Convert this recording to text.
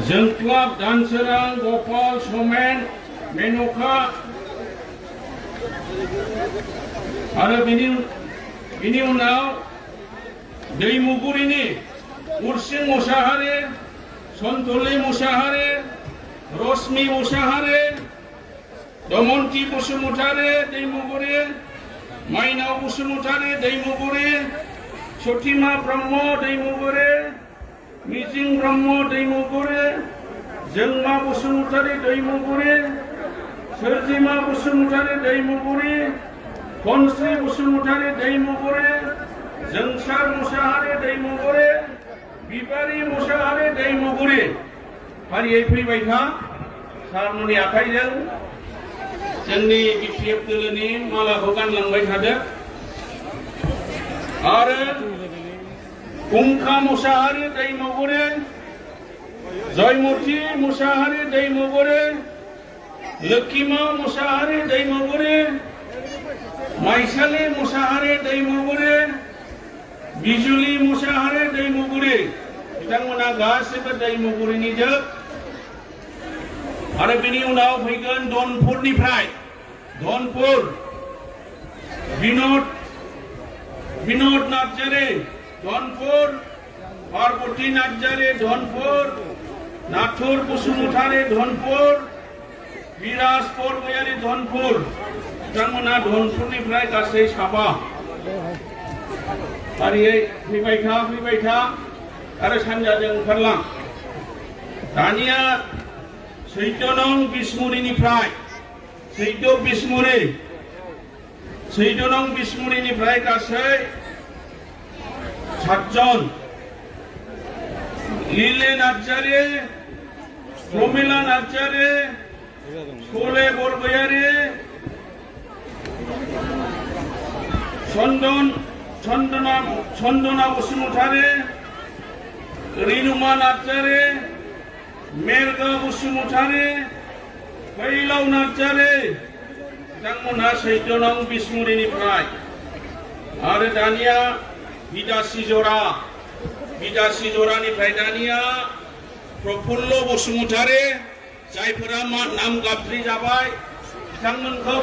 जोंख्लाब दानसोरां गपाल सोमेन मेन'का आरो बिनि उनाव दैमुगुरिनि उर्सिं मुसाहारि सन्तुलि मुसाहारि रश्मि मुसाहारि दमन्ति बसुमतारि दैमुगुरि माइनाव बसुमतारि दैमुगुरि सतिमा ब्रह्म दैमुगुरि मिजिं ब्रह्म दैमुगुरि जोंमा बसुमतारि दैमुगुरि सोरजिमा बसुमतारि दैमुगुरि खनस्रि बसुमतारि दैमुगुरि जोंसार मुसाहारि दैमुगुरि बिबारि मुसाहारि दैमुगुरि फारियै फैबाय था सारमोननि आखाइजों जोंनि बिपिएफ दोलोनि मालाखौ गानलांबाय थादो आरो कुंखा मुसाहारि दैमुगुरि जयमती मुसाहारि दैमुगुरि लोक्षिमा मुसाहारि दैमुगुरि माइसालि मुसाहारि दैमुगुरि बिजुलि मुसाहारि दैमुगुरि बिथांमोना गासिबो दैमुगुरिनि जोब आरो बिनि उनाव फैगोन धनपुरनिफ्राय धनपुर विनोद नार्जारि धनपुर पार्वती नार्जारि धनपुर नाथुर बसुमतारि धनपुर बिराज बरगयारि धनपुर बिथांमोना धनपुरनिफ्राय गासै साबा फारियै फैबाय था आरो सानजाजों ओंखारलां दानिया सैत्य नं बिसमुरिनिफ्राय सैत्य नं बिसमुरिनिफ्राय गासै 7 जन लीले नार्जारि प्रमिला नार्जारि सले बरगयारि चन्दना बसुमतारि रिनुमा नार्जारि मेरगा बसुमतारि फैलाव नार्जारि बिथांमोनहा सैत्य नं बिसमुरिनिफ्राय आरो दानिया बिदासि जरानिफ्राय दानिया प्रफुल्ल बसुमतारि जायफोरा नाम गाबज्रि जाबाय बिथांमोनखौ